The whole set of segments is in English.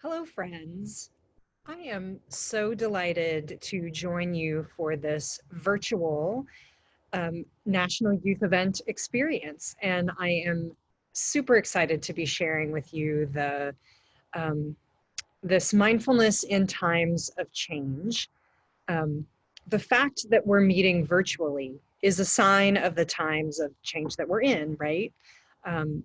Hello, friends. I am so delighted to join you for this virtual National Youth Event experience. And I am super excited to be sharing with you um, this mindfulness in times of change. Um, the fact that we're meeting virtually is a sign of the times of change that we're in, right?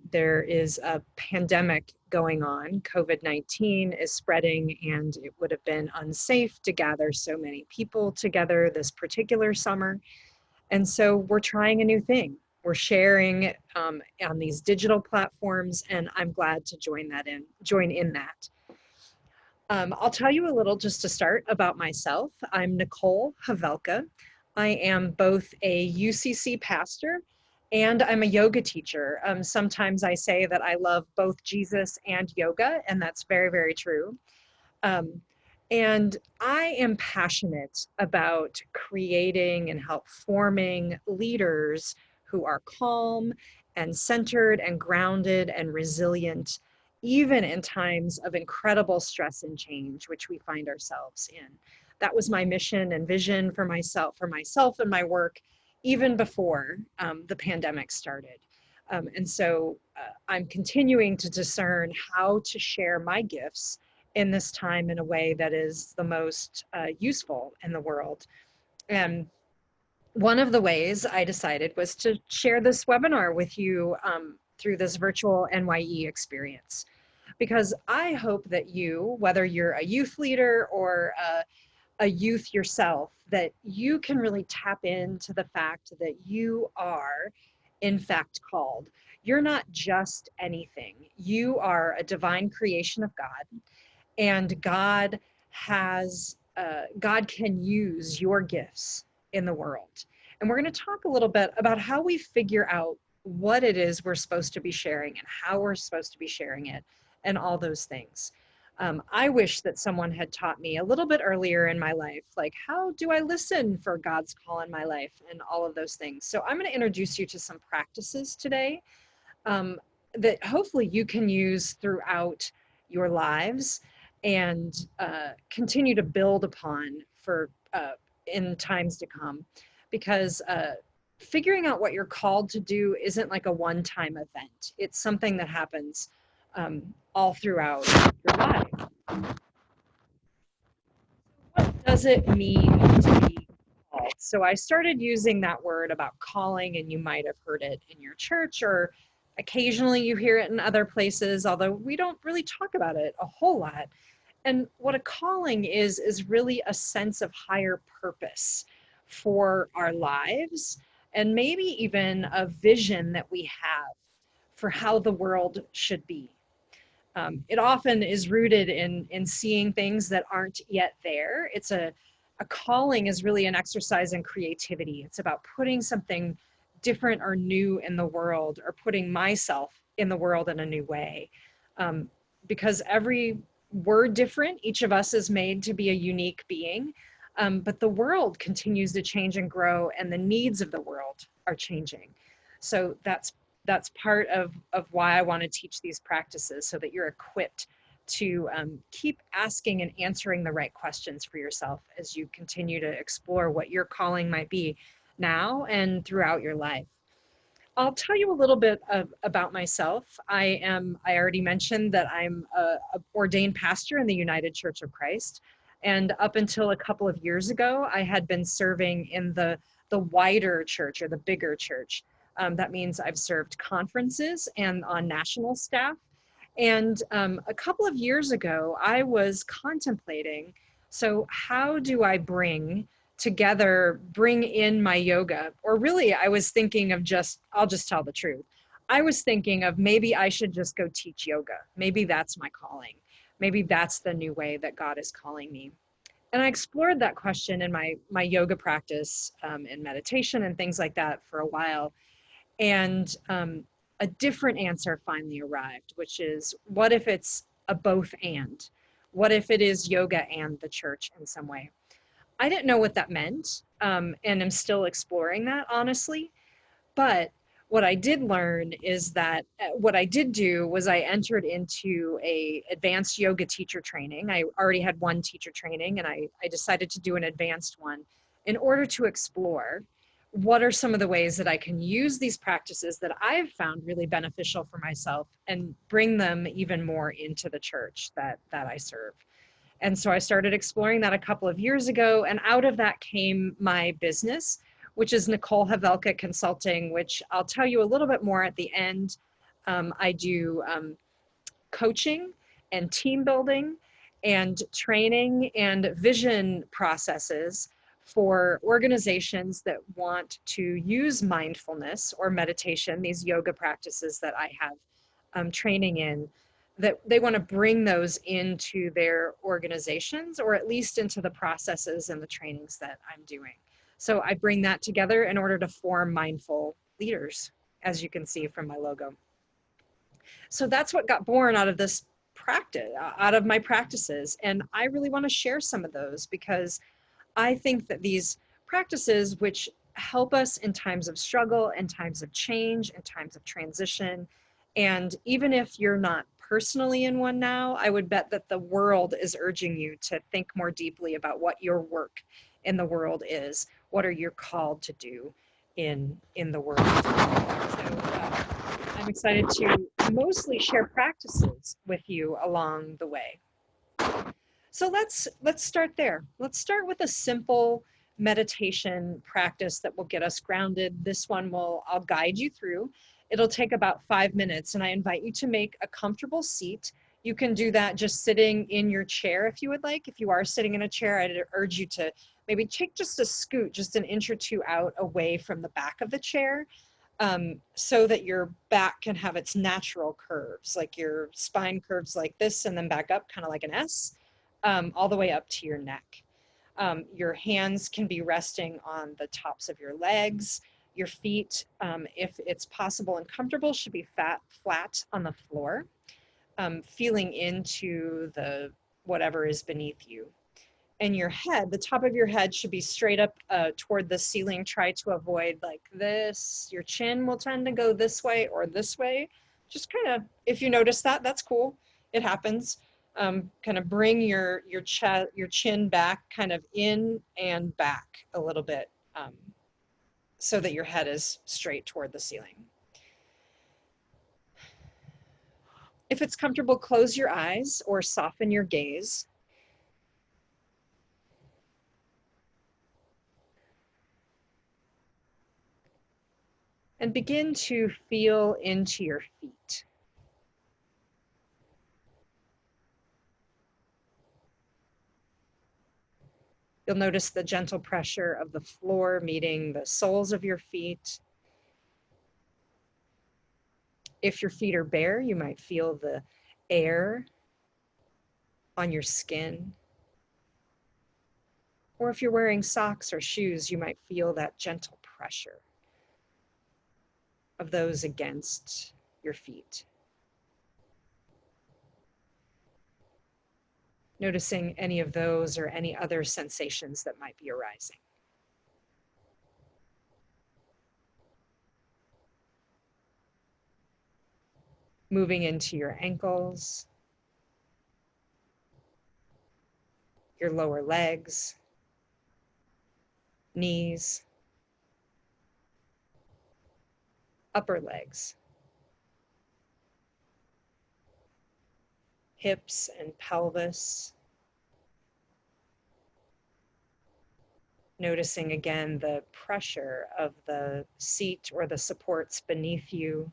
There is a pandemic going on. COVID-19 is spreading, and it would have been unsafe to gather so many people together this particular summer. And so we're trying a new thing. We're sharing on these digital platforms, and I'm glad to join in that. I'll tell you a little just to start about myself. I'm Nicole Havelka. I am both a UCC pastor and I'm a yoga teacher. Sometimes I say that I love both Jesus and yoga, and that's very, very true. Um, and I am passionate about creating and help forming leaders who are calm and centered and grounded and resilient, even in times of incredible stress and change, which we find ourselves in. That was my mission and vision for myself and my work, even before the pandemic started. I'm continuing to discern how to share my gifts in this time in a way that is the most useful in the world. And one of the ways I decided was to share this webinar with you through this virtual NYE experience. Because I hope that you, whether you're a youth leader or a youth yourself, that you can really tap into the fact that you are, in fact, called. You're not just anything. You are a divine creation of God, and God can use your gifts in the world. And we're going to talk a little bit about how we figure out what it is we're supposed to be sharing and how we're supposed to be sharing it and all those things. I wish that someone had taught me a little bit earlier in my life, like how do I listen for God's call in my life and all of those things. So I'm going to introduce you to some practices today um, that hopefully you can use throughout your lives and continue to build upon for in times to come. Because figuring out what you're called to do isn't like a one-time event. It's something that happens all throughout your life. What does it mean to be called? So I started using that word about calling, and you might have heard it in your church, or occasionally you hear it in other places, although we don't really talk about it a whole lot. And what a calling is really a sense of higher purpose for our lives, and maybe even a vision that we have for how the world should be. It often is rooted in seeing things that aren't yet there. A calling is really an exercise in creativity. It's about putting something different or new in the world, or putting myself in the world in a new way. Um, because we're different. Each of us is made to be a unique being. But the world continues to change and grow, and the needs of the world are changing. So that's part of why I want to teach these practices, so that you're equipped to keep asking and answering the right questions for yourself as you continue to explore what your calling might be now and throughout your life. I'll tell you a little bit about myself. I already mentioned that I'm a ordained pastor in the United Church of Christ. And up until a couple of years ago, I had been serving in the wider church, or the bigger church. That means I've served conferences and on national staff. And a couple of years ago, I was contemplating, so how do I bring in my yoga? Or really, I was thinking of I'll just tell the truth. I was thinking of maybe I should just go teach yoga. Maybe that's my calling. Maybe that's the new way that God is calling me. And I explored that question in my yoga practice and meditation and things like that for a while. And a different answer finally arrived, which is, what if it's a both and? What if it is yoga and the church in some way? I didn't know what that meant, and I'm still exploring that, honestly. But What I did learn is that what I did do was I entered into a advanced yoga teacher training. I already had one teacher training, and I decided to do an advanced one in order to explore what are some of the ways that I can use these practices that I've found really beneficial for myself and bring them even more into the church that I serve. And so I started exploring that a couple of years ago, and out of that came my business, which is Nicole Havelka Consulting, which I'll tell you a little bit more at the end. I do coaching and team building and training and vision processes for organizations that want to use mindfulness or meditation, these yoga practices that I have training in, that they want to bring those into their organizations, or at least into the processes and the trainings that I'm doing. So I bring that together in order to form mindful leaders, as you can see from my logo. So that's what got born out of this practice, out of my practices. And I really want to share some of those because I think that these practices, which help us in times of struggle and times of change and times of transition, and even if you're not personally in one now, I would bet that the world is urging you to think more deeply about what your work in the world is. What are you called to do in the world? So I'm excited to mostly share practices with you along the way. So let's start there. Let's start with a simple meditation practice that will get us grounded. This one I'll guide you through. It'll take about 5 minutes, and I invite you to make a comfortable seat. You can do that just sitting in your chair if you would like. If you are sitting in a chair, I'd urge you to maybe take just a scoot, just an inch or two out away from the back of the chair, so that your back can have its natural curves, like your spine curves like this and then back up, kind of like an S, all the way up to your neck. Your hands can be resting on the tops of your legs. Your feet, if it's possible and comfortable, should be flat on the floor, feeling into the whatever is beneath you. And your head, the top of your head should be straight up toward the ceiling. Try to avoid like this. Your chin will tend to go this way or this way. Just kind of, if you notice that, that's cool. It happens. Kind of bring your chin back, kind of in and back a little bit, so that your head is straight toward the ceiling. If it's comfortable, close your eyes or soften your gaze. And begin to feel into your feet. You'll notice the gentle pressure of the floor meeting the soles of your feet. If your feet are bare, you might feel the air on your skin. Or if you're wearing socks or shoes, you might feel that gentle pressure of those against your feet. Noticing any of those or any other sensations that might be arising. Moving into your ankles, your lower legs, knees, upper legs, hips and pelvis. Noticing again the pressure of the seat or the supports beneath you,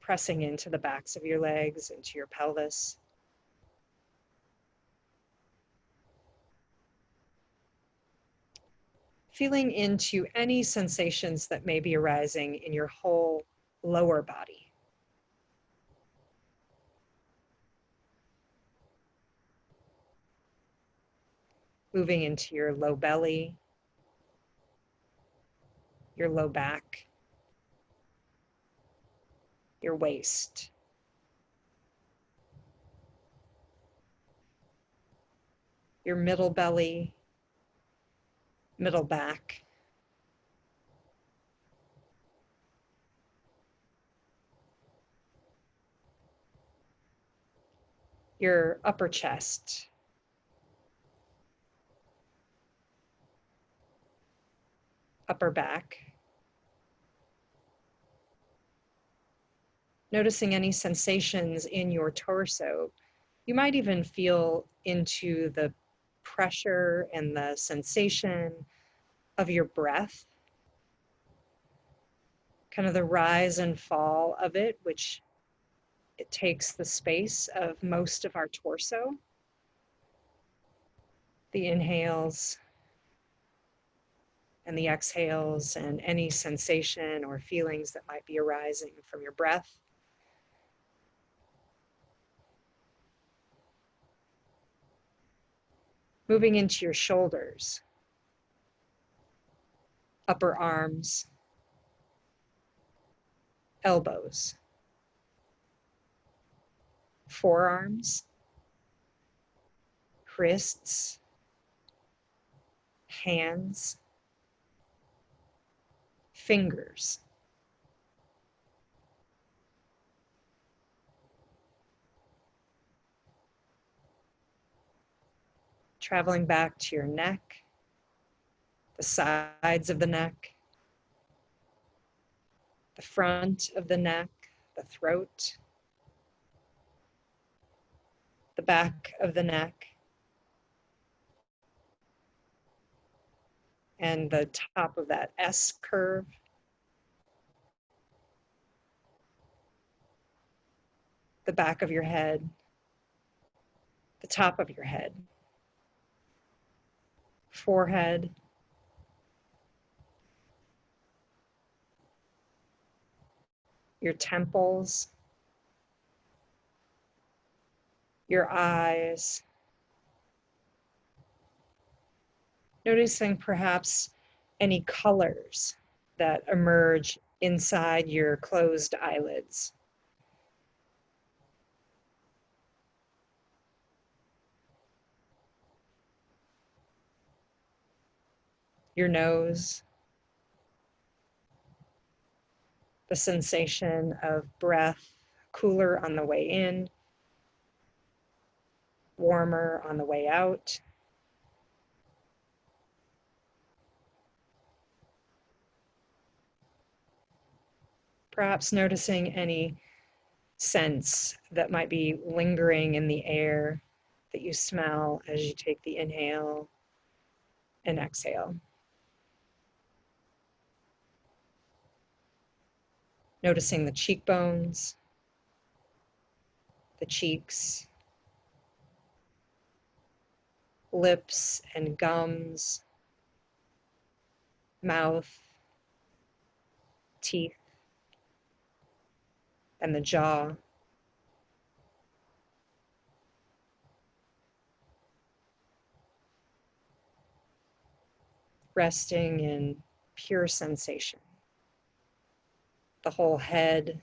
pressing into the backs of your legs, into your pelvis. Feeling into any sensations that may be arising in your whole lower body. Moving into your low belly, your low back, your waist, your middle belly, middle back, your upper chest, upper back, noticing any sensations in your torso. You might even feel into the pressure and the sensation of your breath, kind of the rise and fall of it, which it takes the space of most of our torso. The inhales and the exhales and any sensation or feelings that might be arising from your breath. Moving into your shoulders, upper arms, elbows, forearms, wrists, hands, fingers. Traveling back to your neck, the sides of the neck, the front of the neck, the throat, the back of the neck, and the top of that S curve, the back of your head, the top of your head, forehead, your temples, your eyes, noticing perhaps any colors that emerge inside your closed eyelids. Your nose, the sensation of breath, cooler on the way in, warmer on the way out. Perhaps noticing any scents that might be lingering in the air that you smell as you take the inhale and exhale. Noticing the cheekbones, the cheeks, lips and gums, mouth, teeth, and the jaw. Resting in pure sensation. The whole head,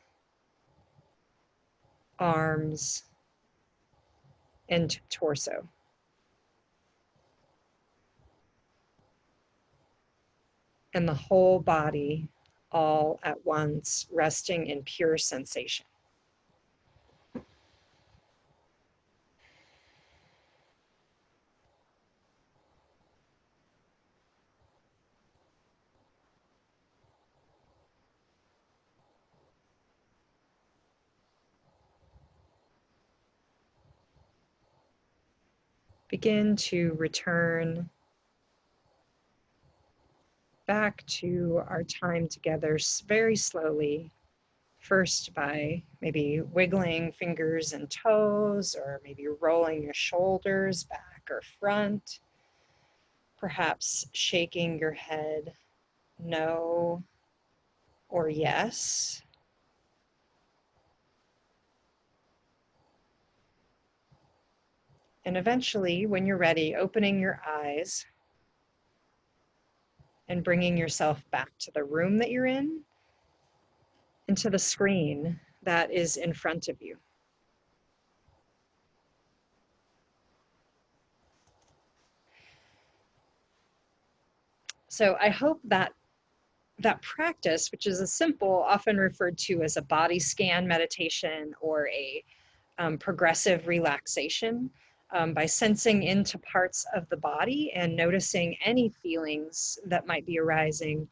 arms, and torso. And the whole body all at once, resting in pure sensation. Begin to return back to our time together very slowly, first by maybe wiggling fingers and toes, or maybe rolling your shoulders back or front, perhaps shaking your head no or yes. And eventually, when you're ready, opening your eyes and bringing yourself back to the room that you're in and to the screen that is in front of you. So I hope that that practice, which is a simple, often referred to as a body scan meditation or a progressive relaxation by sensing into parts of the body and noticing any feelings that might be arising.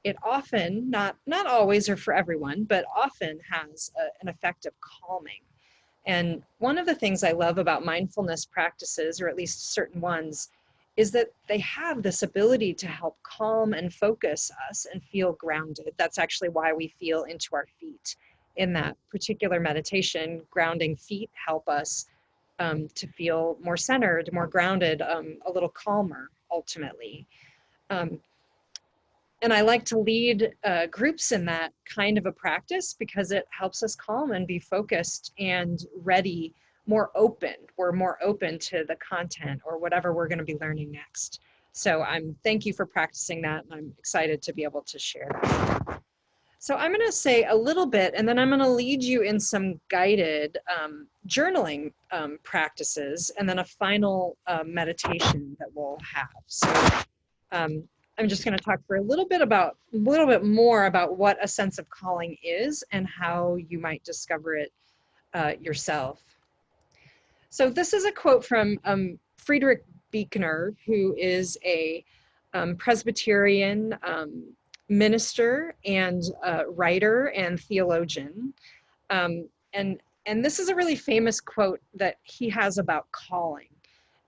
It often, not always or for everyone, but often has an effect of calming. And one of the things I love about mindfulness practices, or at least certain ones, is that they have this ability to help calm and focus us and feel grounded. That's actually why we feel into our feet in that particular meditation. Grounding feet help us to feel more centered, more grounded, a little calmer ultimately. Um, and I like to lead groups in that kind of a practice because it helps us calm and be focused and ready, more open. We're more open to the content or whatever we're going to be learning next. So thank you for practicing that, and I'm excited to be able to share that. So I'm going to say a little bit, and then I'm going to lead you in some guided journaling practices, and then a final meditation that we'll have. So I'm just going to talk for a little bit more about what a sense of calling is and how you might discover it yourself. So this is a quote from Friedrich Buechner, who is a Presbyterian minister and writer and theologian. And this is a really famous quote that he has about calling.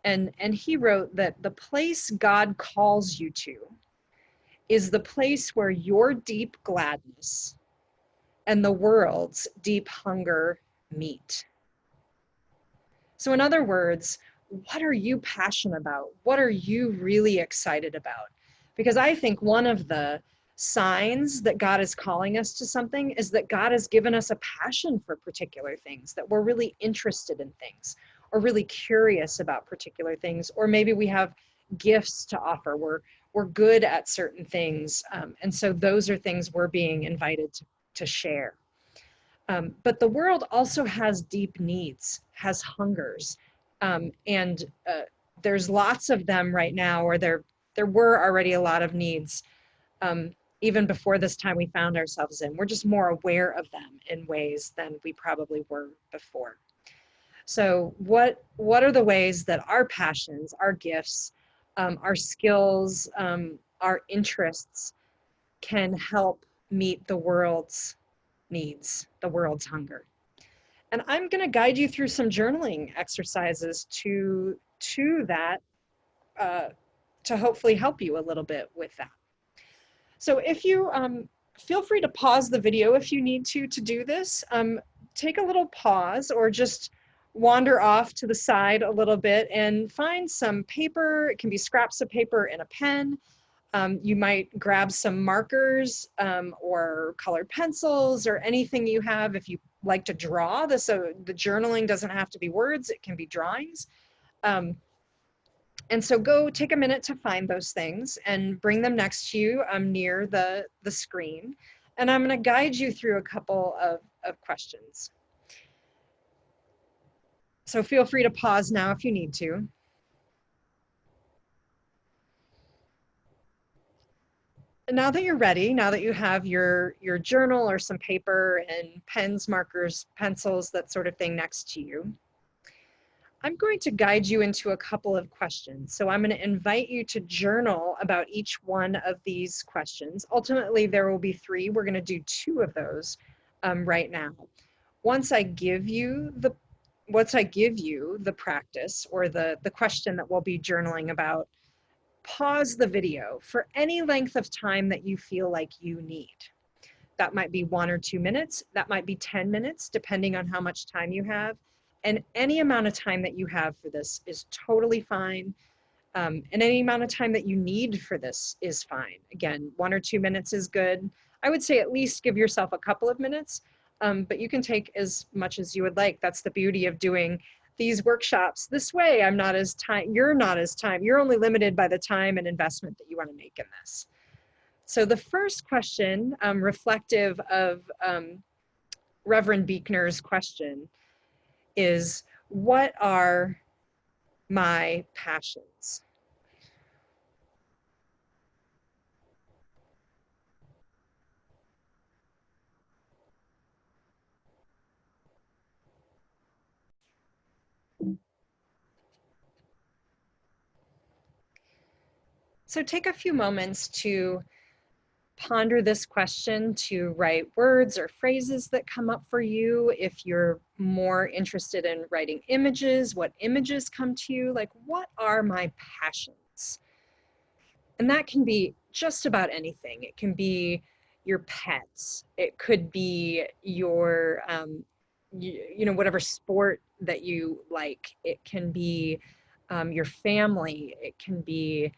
And he wrote that the place God calls you to is the place where your deep gladness and the world's deep hunger meet. So in other words, what are you passionate about? What are you really excited about? Because I think one of the signs that God is calling us to something is that God has given us a passion for particular things, that we're really interested in things or really curious about particular things, or maybe we have gifts to offer. We're good at certain things. And so those are things we're being invited to share. But the world also has deep needs, has hungers. And there's lots of them right now, or there were already a lot of needs even before this time we found ourselves in. We're just more aware of them in ways than we probably were before. So what are the ways that our passions, our gifts, our skills, our interests can help meet the world's needs, the world's hunger? And I'm going to guide you through some journaling exercises to that, to hopefully help you a little bit with that. So if you feel free to pause the video if you need to do this. Take a little pause or just wander off to the side a little bit and find some paper. It can be scraps of paper and a pen. You might grab some markers or colored pencils or anything you have. If you like to draw, so the journaling doesn't have to be words, it can be drawings. And so go take a minute to find those things and bring them next to you near the screen. And I'm going to guide you through a couple of questions. So feel free to pause now if you need to. Now that you're ready, now that you have your journal or some paper and pens, markers, pencils, that sort of thing next to you, I'm going to guide you into a couple of questions. So I'm going to invite you to journal about each one of these questions. Ultimately, there will be 3. We're going to do 2 of those right now. Once I give you the practice or the question that we'll be journaling about, pause the video for any length of time that you feel like you need. That might be 1 or 2 minutes. That might be 10 minutes, depending on how much time you have. And any amount of time that you have for this is totally fine. And any amount of time that you need for this is fine. Again, 1 or 2 minutes is good. I would say at least give yourself a couple of minutes, but you can take as much as you would like. That's the beauty of doing these workshops this way. You're not as you're only limited by the time and investment that you want to make in this. So the first question, reflective of Reverend Buechner's question, is, what are my passions? So take a few moments to ponder this question, to write words or phrases that come up for you. If you're more interested in writing images, what images come to you? Like, what are my passions? And that can be just about anything. It can be your pets. It could be your, whatever sport that you like. It can be your family. It can be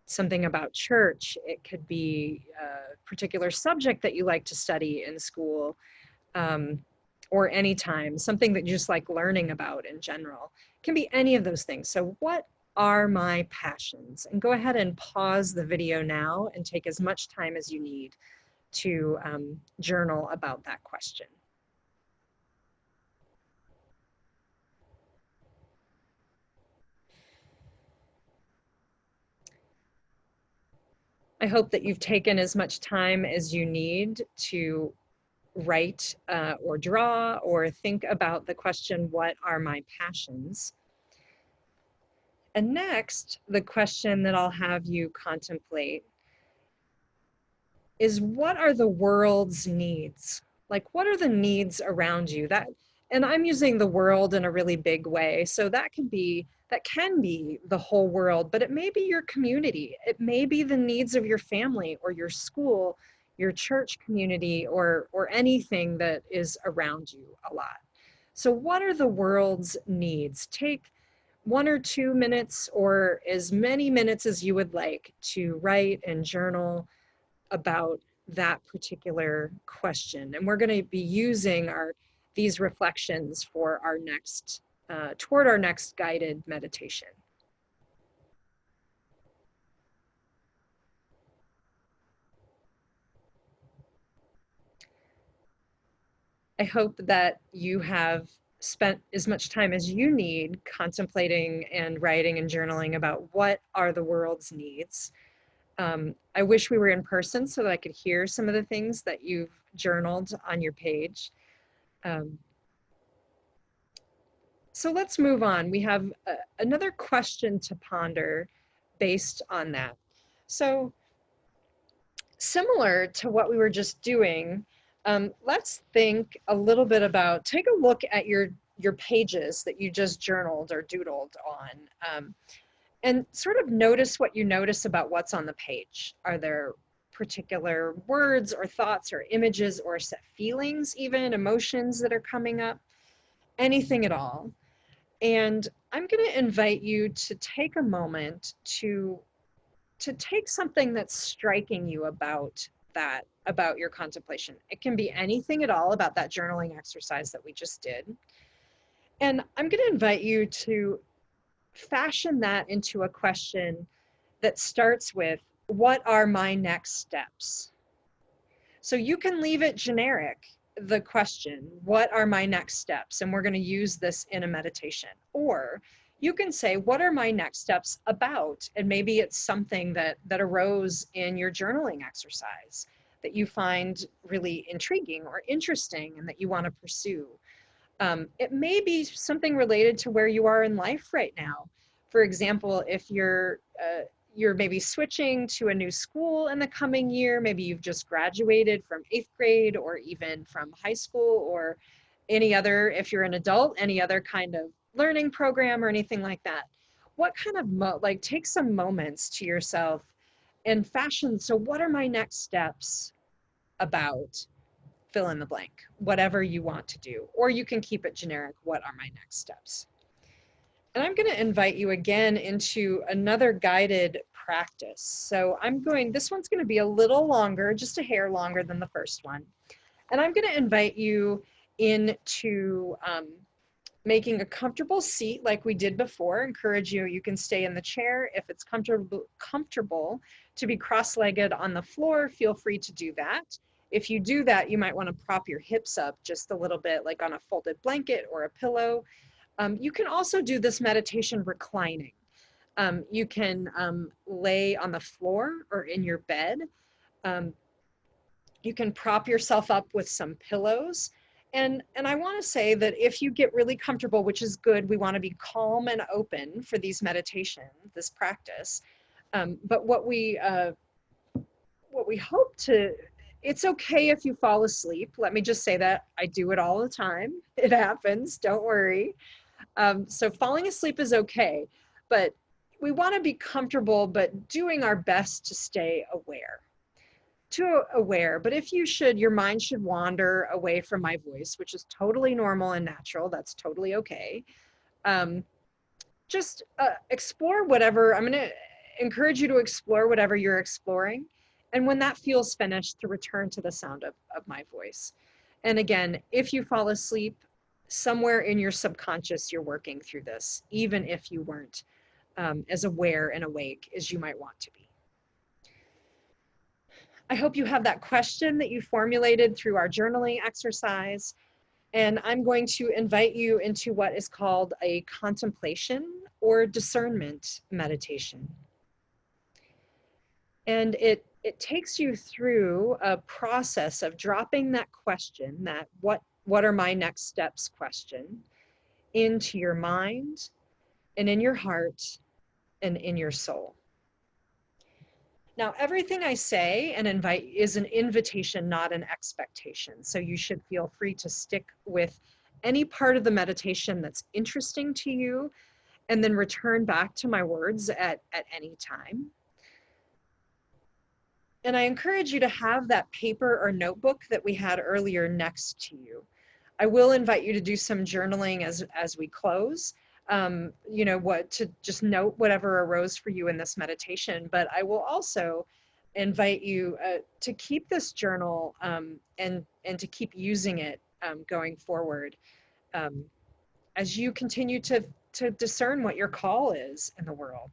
something about church. It could be a particular subject that you like to study in school, um, or anytime, something that you just like learning about in general. It can be any of those things. So what are my passions? And go ahead and pause the video now and take as much time as you need to journal about that question. I hope that you've taken as much time as you need to write or draw or think about the question, what are my passions? And next, the question that I'll have you contemplate is, what are the world's needs? Like, what are the needs around you? And I'm using the world in a really big way. So that can be the whole world, but it may be your community. It may be the needs of your family or your school, your church community, or anything that is around you a lot. So what are the world's needs? Take 1 or 2 minutes or as many minutes as you would like to write and journal about that particular question. And we're going to be using these reflections for our next, toward our next guided meditation. I hope that you have spent as much time as you need contemplating and writing and journaling about what are the world's needs. I wish we were in person so that I could hear some of the things that you've journaled on your page. So let's move on. We have another question to ponder based on that. So similar to what we were just doing, let's think a little bit about, take a look at your pages that you just journaled or doodled on, and sort of notice what you notice about what's on the page. Are there particular words or thoughts or images or set feelings, even emotions that are coming up? Anything at all. And I'm going to invite you to take a moment to take something that's striking you about about your contemplation. It can be anything at all about that journaling exercise that we just did. And I'm going to invite you to fashion that into a question that starts with, what are my next steps? So you can leave it generic, the question, what are my next steps? And we're going to use this in a meditation. Or you can say, what are my next steps about? And maybe it's something that arose in your journaling exercise that you find really intriguing or interesting and that you want to pursue. It may be something related to where you are in life right now. For example, if you're maybe switching to a new school in the coming year, maybe you've just graduated from 8th grade or even from high school, or any other, if you're an adult, any other kind of learning program or anything like that. What kind of, take some moments to yourself and fashion, so what are my next steps about? Fill in the blank, whatever you want to do, or you can keep it generic, what are my next steps? And I'm going to invite you again into another guided practice. So this one's going to be a little longer, just a hair longer than the first one. And I'm going to invite you into making a comfortable seat like we did before. Encourage you can stay in the chair. If it's comfortable to be cross-legged on the floor, feel free to do that. If you do that, you might want to prop your hips up just a little bit, like on a folded blanket or a pillow. You can also do this meditation reclining. You can lay on the floor or in your bed. You can prop yourself up with some pillows. And I want to say that if you get really comfortable, which is good, we want to be calm and open for these meditations, this practice. But what we hope to, it's okay if you fall asleep. Let me just say that I do it all the time. It happens, don't worry. So falling asleep is okay, but we want to be comfortable, but doing our best to stay aware. But if you should, your mind should wander away from my voice, which is totally normal and natural. That's totally okay. Um, just explore whatever. I'm going to encourage you to explore whatever you're exploring. And when that feels finished, to return to the sound of my voice. And again, if you fall asleep, somewhere in your subconscious, you're working through this, even if you weren't as aware and awake as you might want to be. I hope you have that question that you formulated through our journaling exercise. And I'm going to invite you into what is called a contemplation or discernment meditation. And it takes you through a process of dropping that question, that what are my next steps question, into your mind and in your heart and in your soul. Now, everything I say and invite is an invitation, not an expectation. So you should feel free to stick with any part of the meditation that's interesting to you and then return back to my words at any time. And I encourage you to have that paper or notebook that we had earlier next to you. I will invite you to do some journaling as we close, to just note whatever arose for you in this meditation. But I will also invite you to keep this journal and to keep using it going forward as you continue to discern what your call is in the world.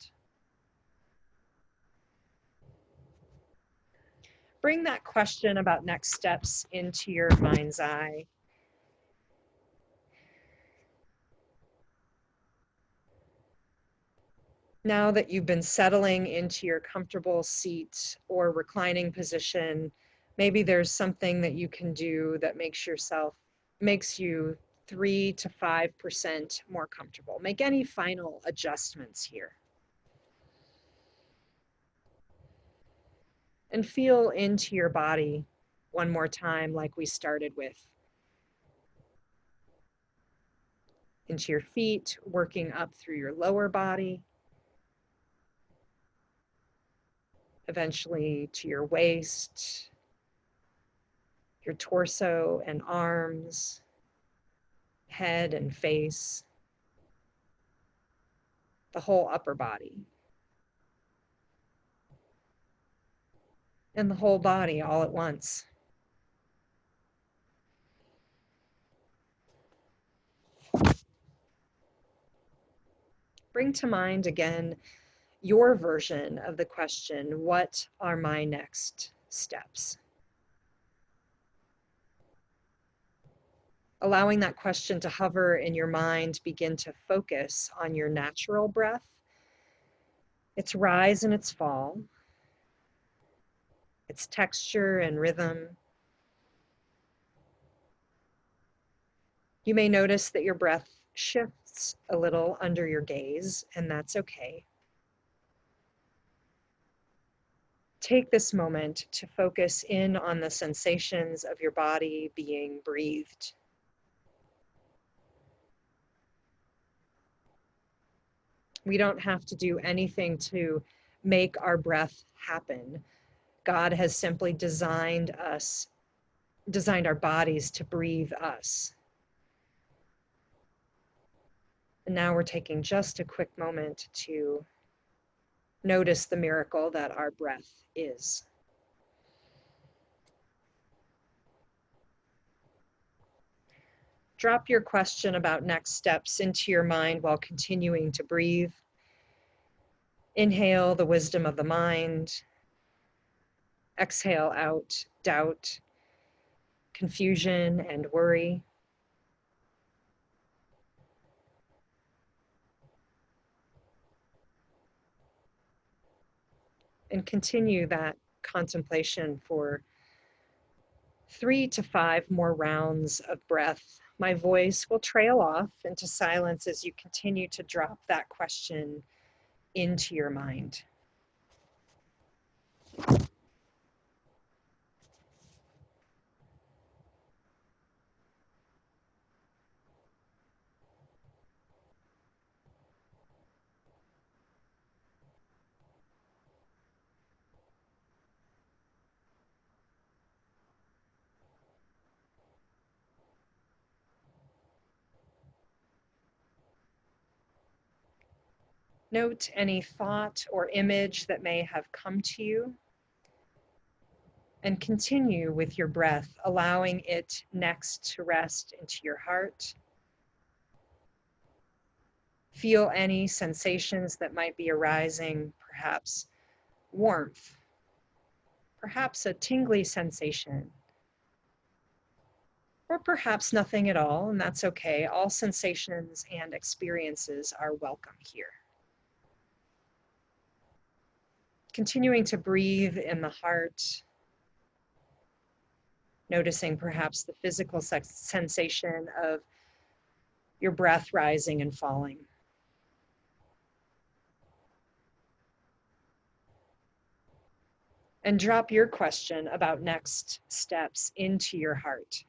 Bring that question about next steps into your mind's eye. Now that you've been settling into your comfortable seat or reclining position, maybe there's something that you can do that makes you 3 to 5% more comfortable. Make any final adjustments here. And feel into your body one more time, like we started with. Into your feet, working up through your lower body. Eventually to your waist, your torso and arms, head and face, the whole upper body, and the whole body all at once. Bring to mind again your version of the question, what are my next steps? Allowing that question to hover in your mind, begin to focus on your natural breath, its rise and its fall, its texture and rhythm. You may notice that your breath shifts a little under your gaze, and that's okay. Take this moment to focus in on the sensations of your body being breathed. We don't have to do anything to make our breath happen. God has simply designed our bodies to breathe us. And now we're taking just a quick moment to notice the miracle that our breath is. Drop your question about next steps into your mind while continuing to breathe. Inhale the wisdom of the mind. Exhale out doubt, confusion, and worry. And continue that contemplation for 3 to 5 more rounds of breath. My voice will trail off into silence as you continue to drop that question into your mind. Note any thought or image that may have come to you, and continue with your breath, allowing it next to rest into your heart. Feel any sensations that might be arising, perhaps warmth, perhaps a tingly sensation, or perhaps nothing at all, and that's okay. All sensations and experiences are welcome here. Continuing to breathe in the heart, noticing perhaps the physical sensation of your breath rising and falling. And drop your question about next steps into your heart.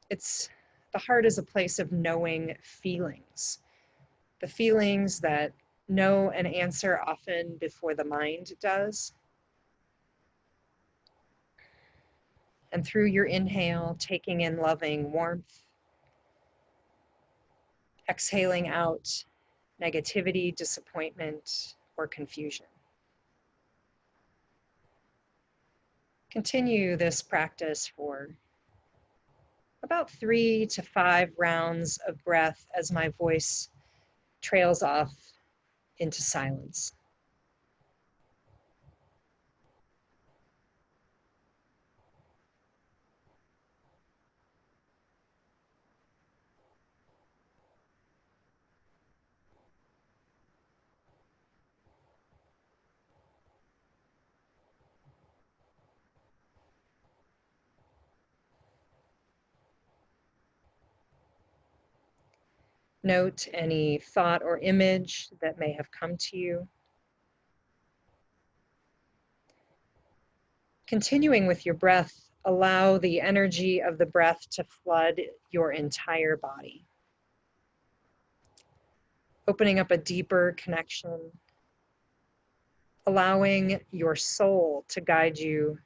The heart is a place of knowing feelings. The feelings that know an answer often before the mind does. And through your inhale, taking in loving warmth, exhaling out negativity, disappointment, or confusion. Continue this practice for about 3 to 5 rounds of breath as my voice trails off into silence. Note any thought or image that may have come to you. Continuing with your breath, allow the energy of the breath to flood your entire body. Opening up a deeper connection, allowing your soul to guide you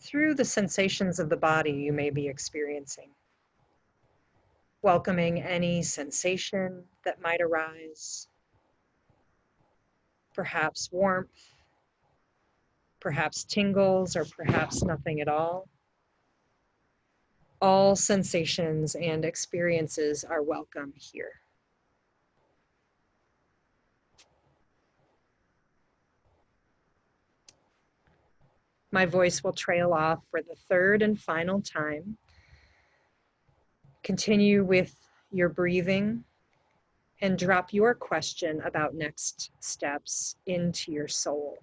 through the sensations of the body you may be experiencing. Welcoming any sensation that might arise, perhaps warmth, perhaps tingles, or perhaps nothing at all. All sensations and experiences are welcome here. My voice will trail off for the third and final time. Continue with your breathing and drop your question about next steps into your soul.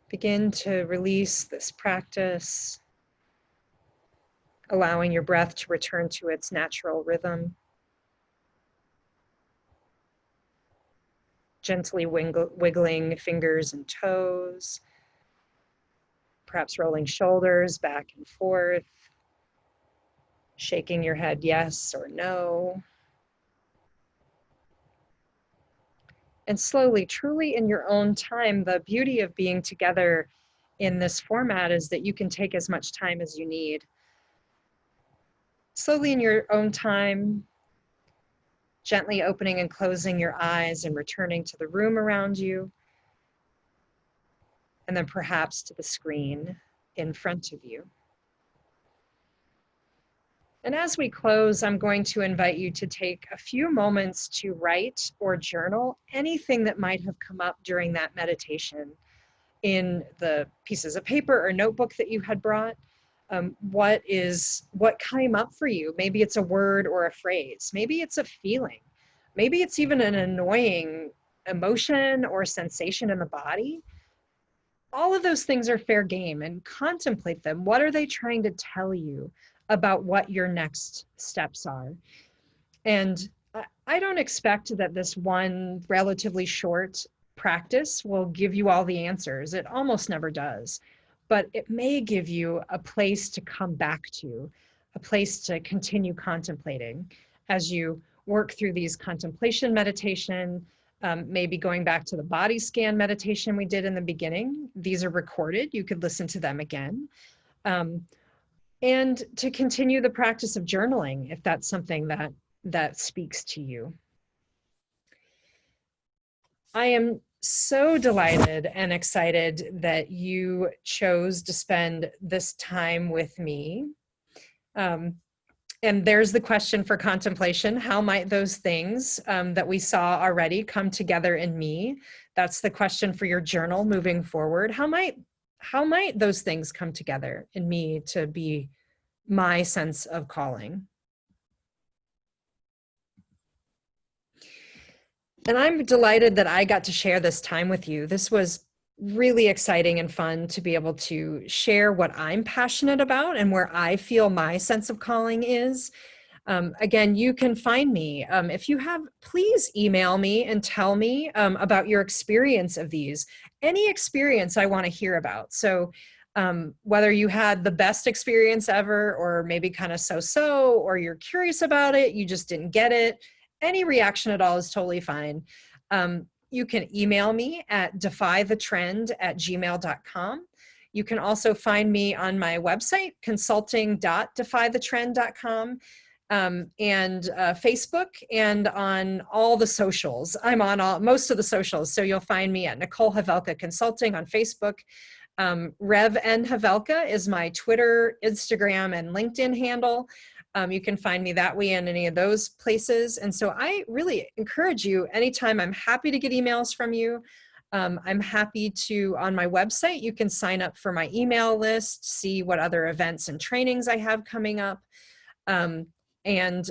Begin to release this practice, allowing your breath to return to its natural rhythm. Gently wiggling fingers and toes, perhaps rolling shoulders back and forth, shaking your head yes or no. And slowly, truly in your own time, the beauty of being together in this format is that you can take as much time as you need. Slowly in your own time, gently opening and closing your eyes and returning to the room around you, and then perhaps to the screen in front of you. And as we close, I'm going to invite you to take a few moments to write or journal anything that might have come up during that meditation in the pieces of paper or notebook that you had brought. What came up for you? Maybe it's a word or a phrase. Maybe it's a feeling. Maybe it's even an annoying emotion or sensation in the body. All of those things are fair game, and contemplate them. What are they trying to tell you about what your next steps are? And I don't expect that this one relatively short practice will give you all the answers. It almost never does. But it may give you a place to come back to, a place to continue contemplating as you work through these contemplation meditation, maybe going back to the body scan meditation we did in the beginning. These are recorded. You could listen to them again. And to continue the practice of journaling, if that's something that speaks to you. I am so delighted and excited that you chose to spend this time with me. And there's the question for contemplation. How might those things that we saw already come together in me? That's the question for your journal moving forward. How might those things come together in me to be my sense of calling? And I'm delighted that I got to share this time with you. This was really exciting and fun to be able to share what I'm passionate about and where I feel my sense of calling is. Again, you can find me. If you have, please email me and tell me about your experience of these. Any experience I want to hear about. So whether you had the best experience ever or maybe kind of so-so, or you're curious about it, you just didn't get it, any reaction at all is totally fine. You can email me at defythetrend@gmail.com. You can also find me on my website, consulting.defythetrend.com, and Facebook, and on all the socials. I'm on most of the socials, so you'll find me at Nicole Havelka Consulting on Facebook. Rev N Havelka is my Twitter, Instagram, and LinkedIn handle. You can find me that way in any of those places. And so I really encourage you, anytime. I'm happy to get emails from you. I'm happy to, on my website, you can sign up for my email list, see what other events and trainings I have coming up. And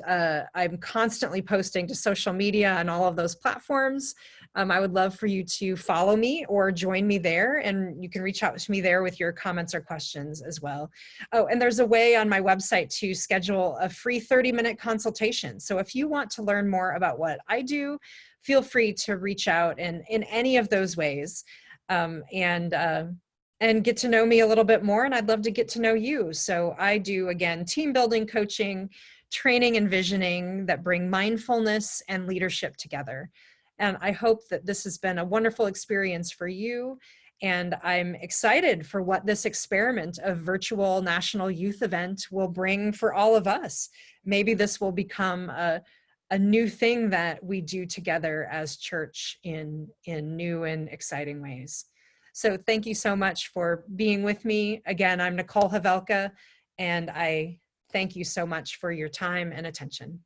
I'm constantly posting to social media and all of those platforms. I would love for you to follow me or join me there, and you can reach out to me there with your comments or questions as well. Oh, and there's a way on my website to schedule a free 30-minute consultation. So if you want to learn more about what I do, feel free to reach out in any of those ways, and get to know me a little bit more. And I'd love to get to know you. So I do, again, team building coaching, training and visioning that bring mindfulness and leadership together. And I hope that this has been a wonderful experience for you. And I'm excited for what this experiment of virtual national youth event will bring for all of us. Maybe this will become a new thing that we do together as church in new and exciting ways. So thank you so much for being with me. Again, I'm Nicole Havelka, and I thank you so much for your time and attention.